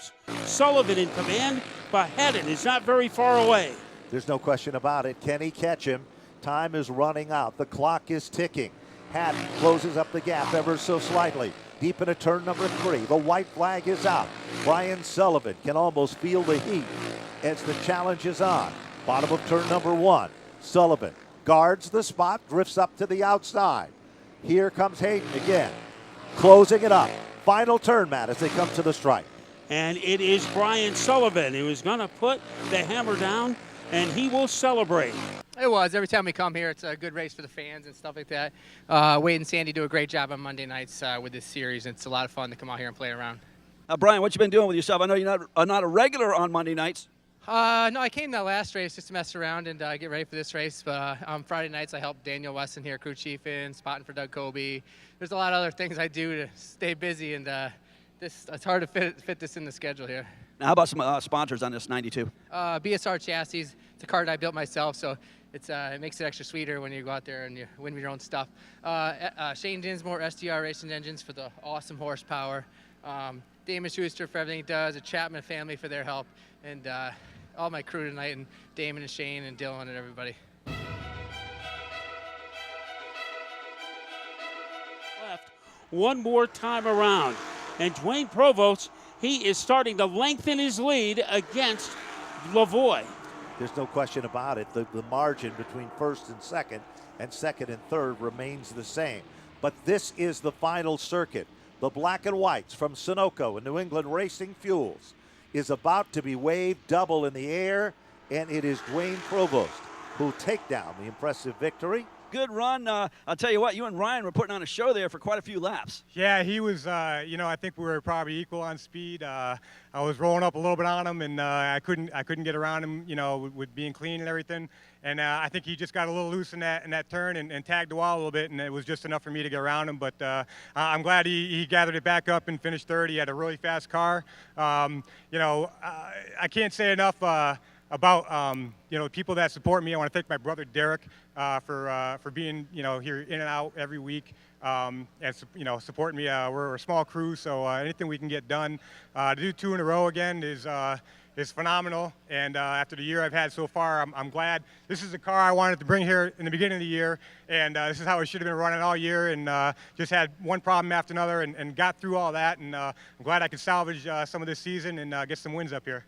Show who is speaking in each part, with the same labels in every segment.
Speaker 1: laps. Sullivan in command, but Haddon is not very far away.
Speaker 2: There's no question about it. Can he catch him? Time is running out. The clock is ticking. Haddon closes up the gap ever so slightly. Deep into turn number 3. The white flag is out. Brian Sullivan can almost feel the heat as the challenge is on. Bottom of turn number 1. Sullivan guards the spot, drifts up to the outside. Here comes Hayden again, closing it up. Final turn, Matt, as they come to the stripe.
Speaker 1: And it is Brian Sullivan who is going to put the hammer down, and he will celebrate.
Speaker 3: It was. Every time we come here, it's a good race for the fans and stuff like that. Wade and Sandy do a great job on Monday nights with this series. It's a lot of fun to come out here and play around.
Speaker 4: Brian, what you been doing with yourself? I know you're not a regular on Monday nights.
Speaker 3: No, I came that last race just to mess around and get ready for this race. But on Friday nights, I help Daniel Weston here, crew chief in, spotting for Doug Kobe. There's a lot of other things I do to stay busy, and it's hard to fit this in the schedule here.
Speaker 4: Now, how about some sponsors on this 92?
Speaker 3: BSR Chassis. It's a cart I built myself, so it makes it extra sweeter when you go out there and you win with your own stuff. Shane Dinsmore, SDR Racing Engines for the awesome horsepower. Damon Schuster for everything he does. The Chapman family for their help. And all my crew tonight, and Damon and Shane and Dylan and everybody.
Speaker 1: Left one more time around. And Dwayne Provost, he is starting to lengthen his lead against Lavoie.
Speaker 2: There's no question about it. The margin between first and second and third remains the same. But this is the final circuit. The black and whites from Sunoco and New England Racing Fuels is about to be waved double in the air, and it is Dwayne Provost who'll take down the impressive victory.
Speaker 4: Good run. I'll tell you what, you and Ryan were putting on a show there for quite a few laps.
Speaker 5: Yeah, he was, I think we were probably equal on speed. I was rolling up a little bit on him, and I couldn't get around him, with being clean and everything. And I think he just got a little loose in that turn and tagged the wall a little bit, and it was just enough for me to get around him. But I'm glad he gathered it back up and finished third. He had a really fast car. I can't say enough about people that support me. I want to thank my brother Derek for being here in and out every week and supporting me. We're a small crew, so anything we can get done to do 2 in a row again is phenomenal. And after the year I've had so far, I'm glad. This is the car I wanted to bring here in the beginning of the year, and this is how it should have been running all year, and just had one problem after another and got through all that, and I'm glad I could salvage some of this season and get some wins up here.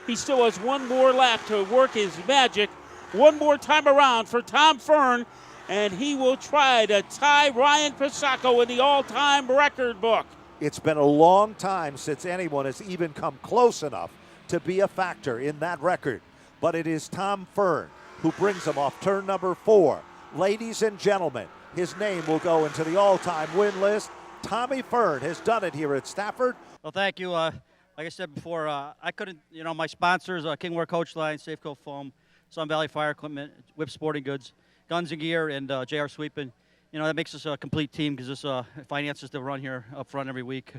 Speaker 1: He still has one more lap to work his magic. One more time around for Tom Fern, and he will try to tie Ryan Pisacco in the all-time record book.
Speaker 2: It's been a long time since anyone has even come close enough to be a factor in that record. But it is Tom Fern who brings him off turn number 4. Ladies and gentlemen, his name will go into the all-time win list. Tommy Fern has done it here at Stafford.
Speaker 6: Well, thank you. Like I said before, I couldn't, my sponsors, Kingware Coach Line, Safeco Foam, Sun Valley Fire Equipment, Whip Sporting Goods, Guns and Gear, and JR Sweeping. That makes us a complete team because this finances the run here up front every week.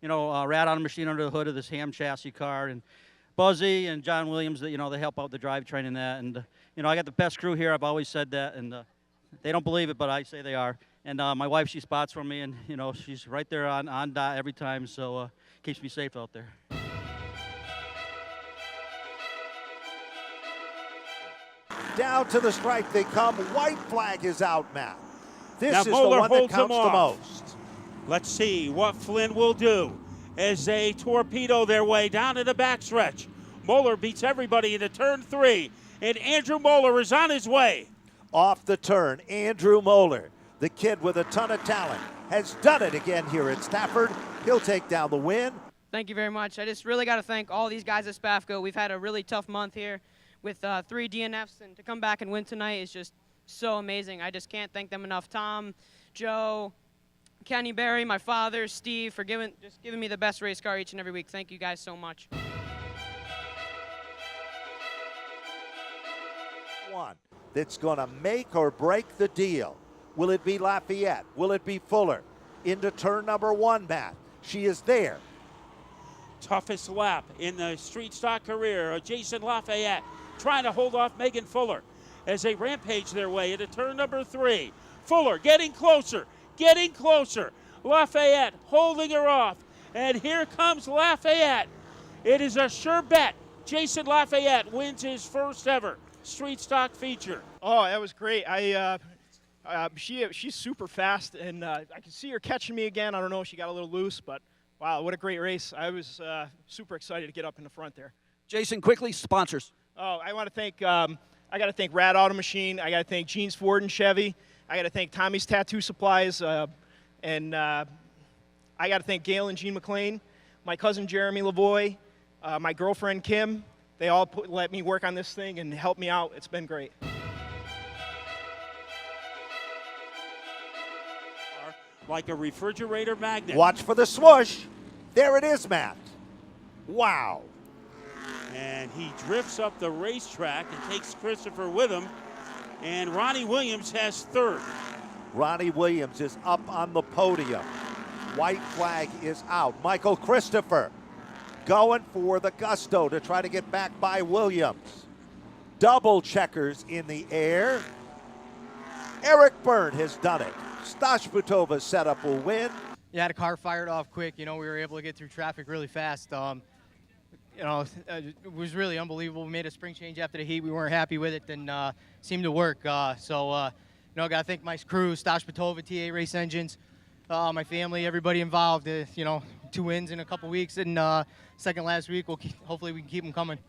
Speaker 6: Rat on a machine under the hood of this ham chassis car, and Buzzy and John Williams, they help out the drivetrain and that. And, I got the best crew here. I've always said that, and they don't believe it, but I say they are. And my wife, she spots for me, and, she's right there on dot every time, so keeps me safe out there.
Speaker 2: Down to the stripe they come. White flag is out, Matt. This
Speaker 1: now
Speaker 2: is
Speaker 1: Moeller
Speaker 2: the one that
Speaker 1: holds
Speaker 2: counts
Speaker 1: him
Speaker 2: the
Speaker 1: off.
Speaker 2: most.
Speaker 1: Let's see what Flynn will do as they torpedo their way down to the backstretch. Moeller beats everybody into turn 3, and Andrew Moeller is on his way.
Speaker 2: Off the turn, Andrew Moeller, the kid with a ton of talent, has done it again here at Stafford. He'll take down the win.
Speaker 7: Thank you very much. I just really got to thank all these guys at Spafco. We've had a really tough month here with 3 DNFs, and to come back and win tonight is just so amazing. I just can't thank them enough. Tom, Joe, Kenny Barry, my father, Steve, for giving me the best race car each and every week. Thank you guys so much.
Speaker 2: One that's going to make or break the deal. Will it be Lafayette? Will it be Fuller? Into turn number 1, Matt. She is there.
Speaker 1: Toughest lap in the street stock career. Jason Lafayette trying to hold off Megan Fuller as they rampage their way into turn number 3. Fuller getting closer, getting closer. Lafayette holding her off. And here comes Lafayette. It is a sure bet. Jason Lafayette wins his first ever street stock feature.
Speaker 8: Oh, that was great. She's super fast, and I can see her catching me again. I don't know if she got a little loose, but wow, what a great race. I was super excited to get up in the front there.
Speaker 4: Jason, quickly, sponsors.
Speaker 8: Oh, I want to thank, I got to thank Rad Auto Machine. I got to thank Jeans Ford and Chevy. I got to thank Tommy's Tattoo Supplies. And I got to thank Gail and Jean McLean, my cousin Jeremy Lavoie, my girlfriend Kim. They all let me work on this thing and help me out. It's been great.
Speaker 1: Like a refrigerator magnet.
Speaker 2: Watch for the swoosh. There it is, Matt. Wow.
Speaker 1: And he drifts up the racetrack and takes Christopher with him. And Ronnie Williams has third.
Speaker 2: Ronnie Williams is up on the podium. White flag is out. Michael Christopher going for the gusto to try to get back by Williams. Double checkers in the air. Eric Byrne has done it. Stashbutova's setup will win.
Speaker 9: Yeah, the car fired off quick. You know, we were able to get through traffic really fast. You know, it was really unbelievable. We made a spring change after the heat. We weren't happy with it, and seemed to work. You know, got to thank my crew, Stashbutova, TA Race Engines, my family, everybody involved. You know, 2 wins in a couple weeks, and second last week. Hopefully we can keep them coming.